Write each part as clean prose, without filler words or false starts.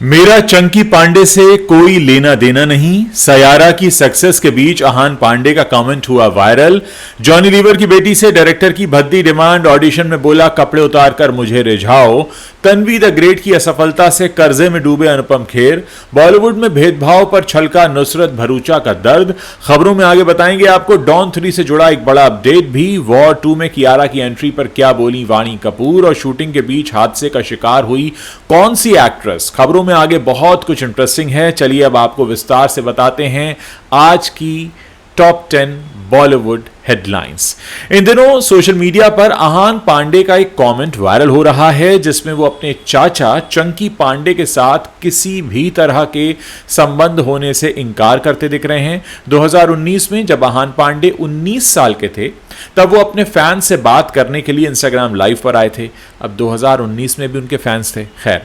मेरा चंकी पांडे से कोई लेना देना नहीं। सयारा की सक्सेस के बीच अहान पांडे का कमेंट हुआ वायरल। जॉनी लीवर की बेटी से डायरेक्टर की भद्दी डिमांड। ऑडिशन में बोला कपड़े उतार कर मुझे रिझाओ। तन्वी द ग्रेट की असफलता से कर्जे में डूबे अनुपम खेर। बॉलीवुड में भेदभाव पर छलका नुसरत भरूचा का दर्द। खबरों में आगे बताएंगे आपको डॉन 3 से जुड़ा एक बड़ा अपडेट भी। वॉर 2 में कियारा की एंट्री पर क्या बोली वाणी कपूर और शूटिंग के बीच हादसे का शिकार हुई कौन सी एक्ट्रेस। खबरों में आगे बहुत कुछ इंटरेस्टिंग है। चलिए अब आपको विस्तार से बताते हैं आज की टॉप 10 बॉलीवुड हेडलाइंस। इन दिनों सोशल मीडिया पर अहान पांडे का एक कमेंट वायरल हो रहा है जिसमें वो अपने चाचा चंकी पांडे के साथ किसी भी तरह के संबंध होने से इनकार करते दिख रहे हैं। 2019 में जब अहान पांडे 19 साल के थे तब वो अपने फैंस से बात करने के लिए इंस्टाग्राम लाइव पर आए थे। अब 2019 में भी उनके फैंस थे। खैर,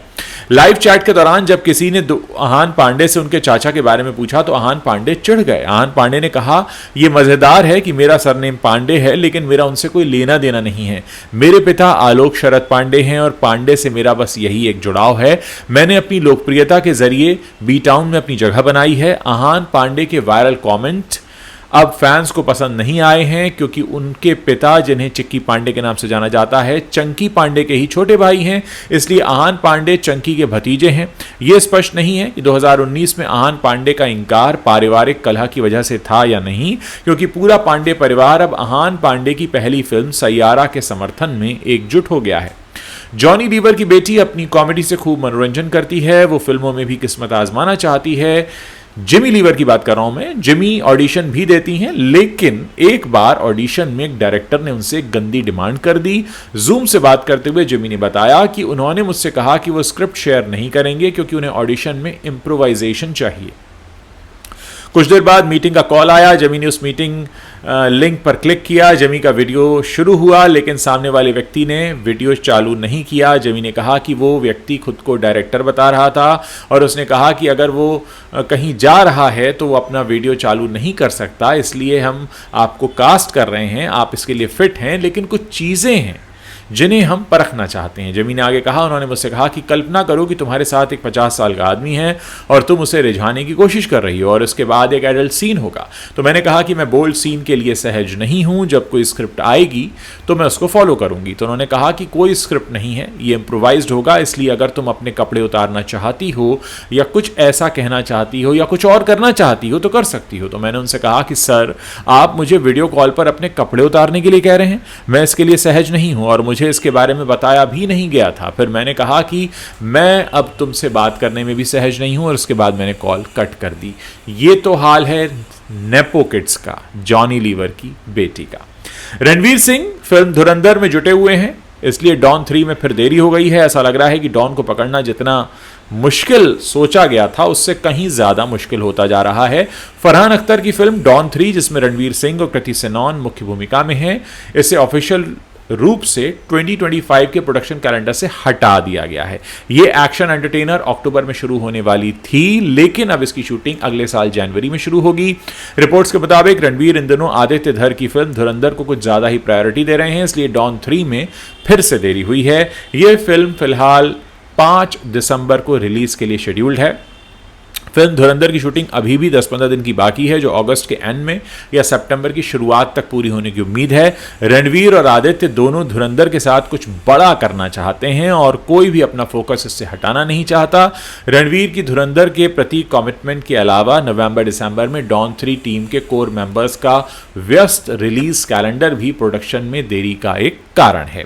लाइव चैट के दौरान जब किसी ने अहान पांडे से उनके चाचा के बारे में पूछा तो अहान पांडे चिढ़ गए। अहान पांडे ने कहा, यह मजेदार है कि मेरा सरनेम पांडे है लेकिन मेरा उनसे कोई लेना देना नहीं है। मेरे पिता आलोक शरद पांडे हैं और पांडे से मेरा बस यही एक जुड़ाव है। मैंने अपनी लोकप्रियता के जरिए बी टाउन में अपनी जगह बनाई है। अहान पांडे के वायरल कमेंट अब फैंस को पसंद नहीं आए हैं क्योंकि उनके पिता, जिन्हें चिक्की पांडे के नाम से जाना जाता है, चंकी पांडे के ही छोटे भाई हैं। इसलिए अहान पांडे चंकी के भतीजे हैं। यह स्पष्ट नहीं है कि 2019 में अहान पांडे का इंकार पारिवारिक कलह की वजह से था या नहीं, क्योंकि पूरा पांडे परिवार अब अहान पांडे की पहली फिल्म सैयारा के समर्थन में एकजुट हो गया है। जॉनी लीवर की बेटी अपनी कॉमेडी से खूब मनोरंजन करती है। वो फिल्मों में भी किस्मत आजमाना चाहती है। जिमी लीवर की बात कर रहा हूं मैं। जिमी ऑडिशन भी देती हैं, लेकिन एक बार ऑडिशन में एक डायरेक्टर ने उनसे एक गंदी डिमांड कर दी। जूम से बात करते हुए जिमी ने बताया कि उन्होंने मुझसे कहा कि वो स्क्रिप्ट शेयर नहीं करेंगे क्योंकि उन्हें ऑडिशन में इम्प्रोवाइजेशन चाहिए। कुछ देर बाद मीटिंग का कॉल आया। जमी ने उस मीटिंग लिंक पर क्लिक किया। जमी का वीडियो शुरू हुआ लेकिन सामने वाले व्यक्ति ने वीडियो चालू नहीं किया। जमी ने कहा कि वो व्यक्ति खुद को डायरेक्टर बता रहा था और उसने कहा कि अगर वो कहीं जा रहा है तो वो अपना वीडियो चालू नहीं कर सकता, इसलिए हम आपको कास्ट कर रहे हैं। आप इसके लिए फिट हैं, लेकिन कुछ चीज़ें हैं जिन्हें हम परखना चाहते हैं। जमी ने आगे कहा, उन्होंने मुझसे कहा कि कल्पना करो कि तुम्हारे साथ एक 50 साल का आदमी है और तुम उसे रिझाने की कोशिश कर रही हो और उसके बाद एक एडल्ट सीन होगा। तो मैंने कहा कि मैं बोल्ड सीन के लिए सहज नहीं हूं। जब कोई स्क्रिप्ट आएगी तो मैं उसको फॉलो करूंगी। तो उन्होंने कहा कि कोई स्क्रिप्ट नहीं है, ये इम्प्रोवाइज्ड होगा, इसलिए अगर तुम अपने कपड़े उतारना चाहती हो या कुछ ऐसा कहना चाहती हो या कुछ और करना चाहती हो तो कर सकती हो। तो मैंने उनसे कहा कि सर, आप मुझे वीडियो कॉल पर अपने कपड़े उतारने के लिए कह रहे हैं, मैं इसके लिए सहज नहीं हूं और मुझे इसके बारे में बताया भी नहीं गया था। फिर मैंने कहा कि मैं अब तुमसे बात करने में भी सहज नहीं हूं और उसके बाद मैंने कॉल कट कर दी। ये तो हाल है नेपो किड्स का, जॉनी लीवर की बेटी का। रणवीर सिंह फिल्म धुरंधर में जुटे हुए हैं, इसलिए डॉन 3 में फिर देरी हो गई है। ऐसा लग रहा है कि डॉन को पकड़ना जितना मुश्किल सोचा गया था उससे कहीं ज्यादा मुश्किल होता जा रहा है। फरहान अख्तर की फिल्म डॉन 3, जिसमें रणवीर सिंह और कृति सेनन मुख्य भूमिका में हैं, इसे ऑफिशियल रूप से 2025 के प्रोडक्शन कैलेंडर से हटा दिया गया है। यह एक्शन एंटरटेनर अक्टूबर में शुरू होने वाली थी, लेकिन अब इसकी शूटिंग अगले साल जनवरी में शुरू होगी। रिपोर्ट्स के मुताबिक रणवीर इन दिनों आदित्य धर की फिल्म धुरंधर को कुछ ज्यादा ही प्रायोरिटी दे रहे हैं, इसलिए डॉन 3 में फिर से देरी हुई है। यह फिल्म फिलहाल 5 दिसंबर को रिलीज के लिए शेड्यूल्ड है। फिल्म धुरंधर की शूटिंग अभी भी 10-15 दिन की बाकी है, जो अगस्त के एंड में या सितंबर की शुरुआत तक पूरी होने की उम्मीद है। रणवीर और आदित्य दोनों धुरंधर के साथ कुछ बड़ा करना चाहते हैं और कोई भी अपना फोकस इससे हटाना नहीं चाहता। रणवीर की धुरंधर के प्रति कमिटमेंट के अलावा नवंबर-दिसंबर में डॉन 3 टीम के कोर मेंबर्स का व्यस्त रिलीज कैलेंडर भी प्रोडक्शन में देरी का एक कारण है।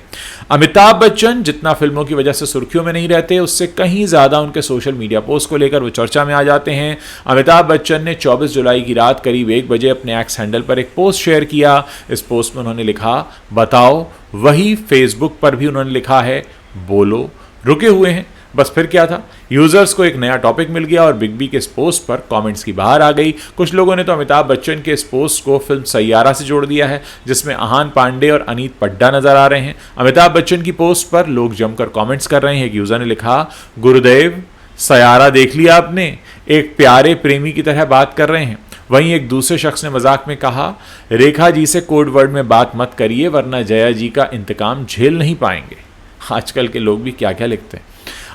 अमिताभ बच्चन जितना फिल्मों की वजह से सुर्खियों में नहीं रहते, उससे कहीं ज्यादा उनके सोशल मीडिया पोस्ट को लेकर वो चर्चा में आ जाते हैं। अमिताभ बच्चन ने 24 जुलाई की रात करीब 1 बजे अपने एक्स हैंडल पर एक पोस्ट शेयर किया। इस पोस्ट में उन्होंने लिखा, बताओ। वही फेसबुक पर भी उन्होंने लिखा है, बोलो। रुके हुए हैं, बस फिर क्या था। यूजर्स को एक नया टॉपिक मिल गया और बिग बी के इस पोस्ट पर कमेंट्स की बहार आ गई। कुछ लोगों ने तो अमिताभ बच्चन के इस पोस्ट को फिल्म सैयारा से जोड़ दिया है, जिसमें अहान पांडे और अनीत पड्डा नजर आ रहे हैं। अमिताभ बच्चन की पोस्ट पर लोग जमकर कमेंट्स कर रहे हैं। एक यूजर ने लिखा, गुरुदेव, सैयारा देख लिया आपने, एक प्यारे प्रेमी की तरह बात कर रहे हैं। वहीं एक दूसरे शख्स ने मजाक में कहा, रेखा जी से कोड वर्ड में बात मत करिए वरना जया जी का इंतकाम झेल नहीं पाएंगे। आजकल के लोग भी क्या क्या लिखते हैं।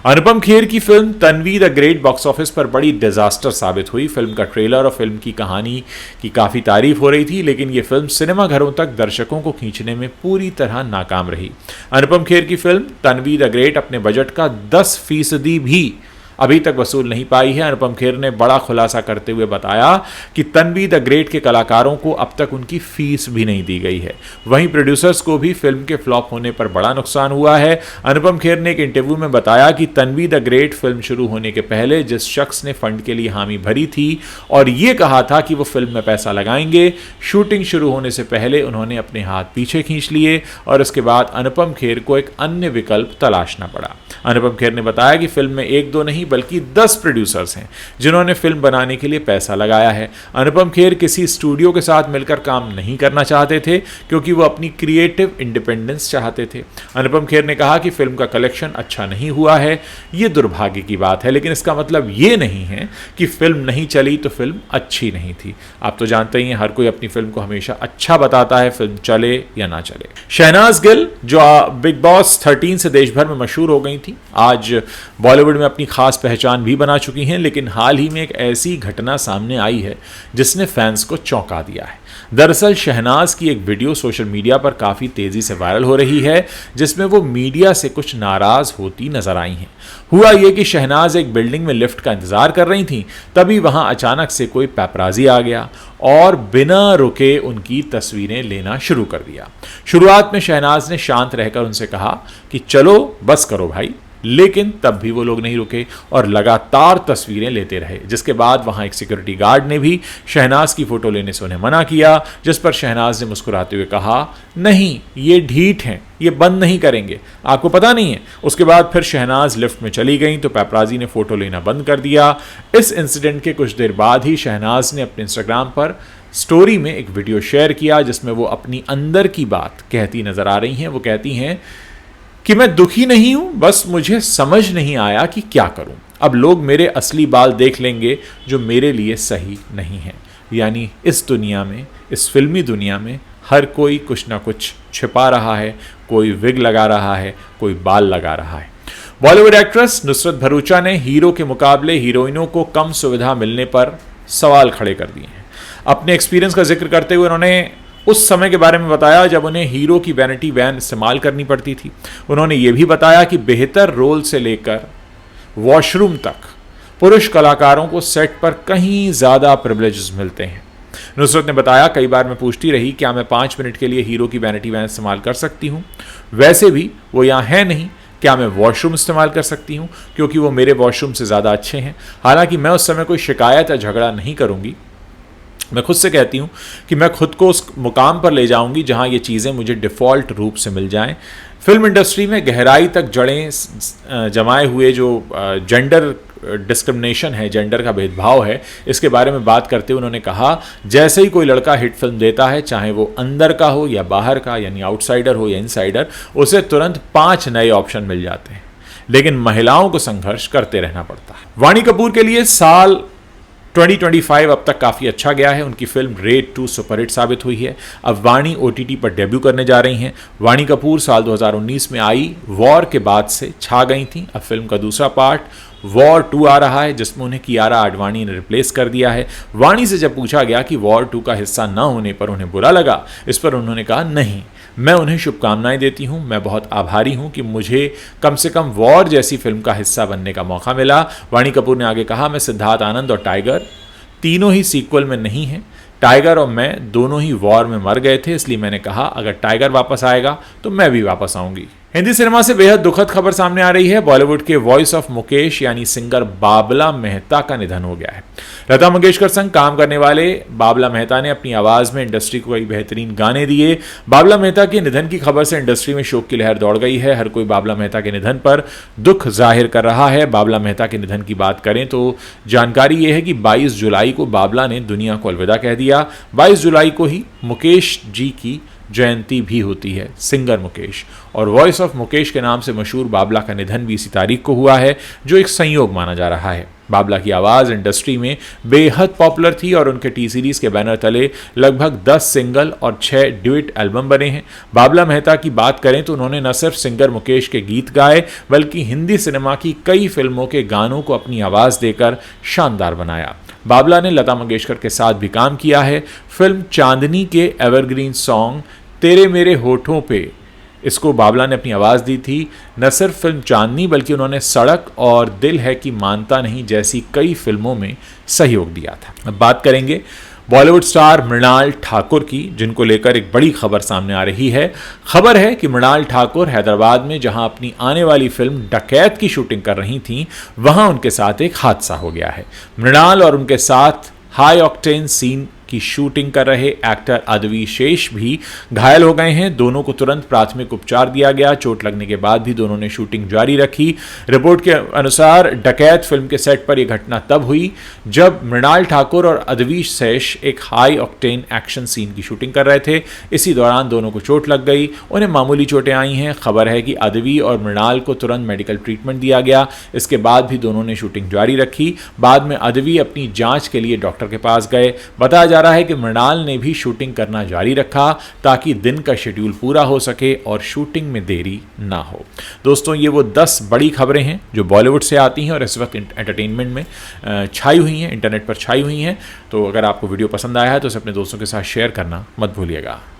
अनुपम खेर की film Tanvi the great box office पर बड़ी डिजास्टर साबित हुई। फिल्म का ट्रेलर और फिल्म की कहानी की काफ़ी तारीफ हो रही थी, लेकिन ये फिल्म सिनेमाघरों तक दर्शकों को खींचने में पूरी तरह नाकाम रही। अनुपम खेर की फिल्म तन्वी द ग्रेट अपने बजट का 10% भी अभी तक वसूल नहीं पाई है। अनुपम खेर ने बड़ा खुलासा करते हुए बताया कि तन्वी द ग्रेट के कलाकारों को अब तक उनकी फीस भी नहीं दी गई है। वहीं प्रोड्यूसर्स को भी फिल्म के फ्लॉप होने पर बड़ा नुकसान हुआ है। अनुपम खेर ने एक इंटरव्यू में बताया कि तन्वी द ग्रेट फिल्म शुरू होने के पहले जिस शख्स ने फंड के लिए हामी भरी थी और ये कहा था कि वो फिल्म में पैसा लगाएंगे, शूटिंग शुरू होने से पहले उन्होंने अपने हाथ पीछे खींच लिए और इसके बाद अनुपम खेर को एक अन्य विकल्प तलाशना पड़ा। अनुपम खेर ने बताया कि फिल्म में 1-2 नहीं बल्कि 10 प्रोड्यूसर्स हैं जिन्होंने फिल्म बनाने के लिए पैसा लगाया है। अनुपम खेर किसी स्टूडियो के साथ मिलकर काम नहीं करना चाहते थे क्योंकि वो अपनी क्रिएटिव इंडिपेंडेंस चाहते थे। अनुपम खेर ने कहा कि फिल्म का कलेक्शन अच्छा नहीं हुआ है, ये दुर्भाग्य की बात है, लेकिन इसका मतलब ये नहीं है कि फिल्म नहीं चली तो फिल्म अच्छी नहीं थी। आप तो जानते ही हैं, हर कोई अपनी फिल्म को हमेशा अच्छा बताता है, फिल्म चले या ना चले। शहनाज गिल जो बिग बॉस 13 से देश भर में मशहूर हो गई थी, आज बॉलीवुड में अपनी खास पहचान भी बना चुकी हैं, लेकिन हाल ही में एक ऐसी घटना सामने आई है जिसने फैंस को चौंका दिया है। दरअसल शहनाज की एक वीडियो सोशल मीडिया पर काफ़ी तेज़ी से वायरल हो रही है जिसमें वो मीडिया से कुछ नाराज़ होती नजर आई हैं। हुआ ये कि शहनाज एक बिल्डिंग में लिफ्ट का इंतज़ार कर रही थी, तभी वहां अचानक से कोई पैपराजी आ गया और बिना रुके उनकी तस्वीरें लेना शुरू कर दिया। शुरुआत में शहनाज ने शांत रहकर उनसे कहा कि चलो बस करो भाई, लेकिन तब भी वो लोग नहीं रुके और लगातार तस्वीरें लेते रहे, जिसके बाद वहां एक सिक्योरिटी गार्ड ने भी शहनाज की फोटो लेने से उन्हें मना किया, जिस पर शहनाज ने मुस्कुराते हुए कहा, नहीं ये ढीठ हैं, ये बंद नहीं करेंगे, आपको पता नहीं है। उसके बाद फिर शहनाज लिफ्ट में चली गई तो पैपराजी ने फोटो लेना बंद कर दिया। इस इंसिडेंट के कुछ देर बाद ही शहनाज ने अपने इंस्टाग्राम पर स्टोरी में एक वीडियो शेयर किया जिसमें वो अपनी अंदर की बात कहती नजर आ रही हैं। वो कहती हैं कि मैं दुखी नहीं हूं, बस मुझे समझ नहीं आया कि क्या करूं। अब लोग मेरे असली बाल देख लेंगे जो मेरे लिए सही नहीं है। यानी इस दुनिया में, इस फिल्मी दुनिया में हर कोई कुछ ना कुछ छिपा रहा है, कोई विग लगा रहा है, कोई बाल लगा रहा है। बॉलीवुड एक्ट्रेस नुसरत भरूचा ने हीरो के मुकाबले हीरोइनों को कम सुविधा मिलने पर सवाल खड़े कर दिए हैं। अपने एक्सपीरियंस का जिक्र करते हुए उन्होंने उस समय के बारे में बताया जब उन्हें हीरो की वैनिटी वैन इस्तेमाल करनी पड़ती थी। उन्होंने ये भी बताया कि बेहतर रोल से लेकर वॉशरूम तक पुरुष कलाकारों को सेट पर कहीं ज़्यादा प्रिविलेजेस मिलते हैं। नुसरत ने बताया, कई बार मैं पूछती रही क्या मैं 5 मिनट के लिए हीरो की वैनिटी वैन इस्तेमाल कर सकती हूँ, वैसे भी वो यहाँ है नहीं, क्या मैं वॉशरूम इस्तेमाल कर सकती हूँ क्योंकि वो मेरे वॉशरूम से ज़्यादा अच्छे हैं। हालांकि मैं उस समय कोई शिकायत या झगड़ा नहीं करूँगी, मैं खुद से कहती हूँ कि मैं खुद को उस मुकाम पर ले जाऊँगी जहाँ ये चीज़ें मुझे डिफ़ॉल्ट रूप से मिल जाएं। फिल्म इंडस्ट्री में गहराई तक जड़ें जमाए हुए जो जेंडर डिस्क्रिमिनेशन है, जेंडर का भेदभाव है, इसके बारे में बात करते हुए उन्होंने कहा, जैसे ही कोई लड़का हिट फिल्म देता है, चाहे वो अंदर का हो या बाहर का, यानी आउटसाइडर हो या इनसाइडर, उसे तुरंत 5 नए ऑप्शन मिल जाते हैं, लेकिन महिलाओं को संघर्ष करते रहना पड़ता है। वाणी कपूर के लिए साल 2025 अब तक काफ़ी अच्छा गया है। उनकी फिल्म रेड 2 सुपरहिट साबित हुई है। अब वाणी OTT पर डेब्यू करने जा रही हैं। वाणी कपूर साल 2019 में आई वॉर के बाद से छा गई थी। अब फिल्म का दूसरा पार्ट वॉर 2 आ रहा है जिसमें उन्हें कियारा आडवाणी ने रिप्लेस कर दिया है। वाणी से जब पूछा गया कि वॉर 2 का हिस्सा न होने पर उन्हें बुरा लगा, इस पर उन्होंने कहा, नहीं, मैं उन्हें शुभकामनाएं देती हूं, मैं बहुत आभारी हूं कि मुझे कम से कम वॉर जैसी फिल्म का हिस्सा बनने का मौका मिला। वाणी कपूर ने आगे कहा, मैं सिद्धार्थ आनंद और टाइगर तीनों ही सीक्वल में नहीं हैं। टाइगर और मैं दोनों ही वॉर में मर गए थे, इसलिए मैंने कहा अगर टाइगर वापस आएगा तो मैं भी वापस आऊंगी। हिंदी सिनेमा से बेहद दुखद खबर सामने आ रही है। बॉलीवुड के वॉइस ऑफ मुकेश यानी सिंगर बाबला मेहता का निधन हो गया है। लता मंगेशकर संग काम करने वाले बाबला मेहता ने अपनी आवाज में इंडस्ट्री को कई बेहतरीन गाने दिए। बाबला मेहता के निधन की खबर से इंडस्ट्री में शोक की लहर दौड़ गई है। हर कोई बाबला मेहता के निधन पर दुख जाहिर कर रहा है। बाबला मेहता के निधन की बात करें तो जानकारी यह है कि 22 जुलाई को बाबला ने दुनिया को अलविदा कह दिया। 22 जुलाई को ही मुकेश जी की जयंती भी होती है, सिंगर मुकेश, और वॉइस ऑफ मुकेश के नाम से मशहूर बाबला का निधन भी इसी तारीख को हुआ है, जो एक संयोग माना जा रहा है। बाबला की आवाज़ इंडस्ट्री में बेहद पॉपुलर थी और उनके टी सीरीज के बैनर तले लगभग 10 सिंगल और 6 ड्यूट एल्बम बने हैं। बाबला मेहता की बात करें तो उन्होंने न सिर्फ सिंगर मुकेश के गीत गाए बल्कि हिंदी सिनेमा की कई फिल्मों के गानों को अपनी आवाज़ देकर शानदार बनाया। बाबला ने लता मंगेशकर के साथ भी काम किया है। फिल्म चांदनी के एवरग्रीन सॉन्ग तेरे मेरे होठों पे, इसको बाबला ने अपनी आवाज़ दी थी। न सिर्फ फिल्म चांदनी बल्कि उन्होंने सड़क और दिल है कि मानता नहीं जैसी कई फिल्मों में सहयोग दिया था। अब बात करेंगे बॉलीवुड स्टार मृणाल ठाकुर की, जिनको लेकर एक बड़ी खबर सामने आ रही है। खबर है कि मृणाल ठाकुर हैदराबाद में जहां अपनी आने वाली फिल्म डकैत की शूटिंग कर रही थीं, वहां उनके साथ एक हादसा हो गया है। मृणाल और उनके साथ हाई ऑक्टेन सीन की शूटिंग कर रहे एक्टर अदवी शेष भी घायल हो गए हैं। दोनों को तुरंत प्राथमिक उपचार दिया गया। चोट लगने के बाद भी दोनों ने शूटिंग जारी रखी। रिपोर्ट के अनुसार डकैत फिल्म के सेट पर यह घटना तब हुई जब मृणाल ठाकुर और अदवी शेष एक हाई ऑक्टेन एक्शन सीन की शूटिंग कर रहे थे। इसी दौरान दोनों को चोट लग गई। उन्हें मामूली चोटें आई हैं। खबर है कि अदवी और मृणाल को तुरंत मेडिकल ट्रीटमेंट दिया गया। इसके बाद भी दोनों ने शूटिंग जारी रखी। बाद में अदवी अपनी जांच के लिए डॉक्टर के पास गए। बताया जा रहा है कि मृणाल ने भी शूटिंग करना जारी रखा ताकि दिन का शेड्यूल पूरा हो सके और शूटिंग में देरी ना हो। दोस्तों, ये वो 10 बड़ी खबरें हैं जो बॉलीवुड से आती हैं और इस वक्त एंटरटेनमेंट में छाई हुई हैं, इंटरनेट पर छाई हुई हैं। तो अगर आपको वीडियो पसंद आया है तो इसे अपने दोस्तों के साथ शेयर करना मत भूलिएगा।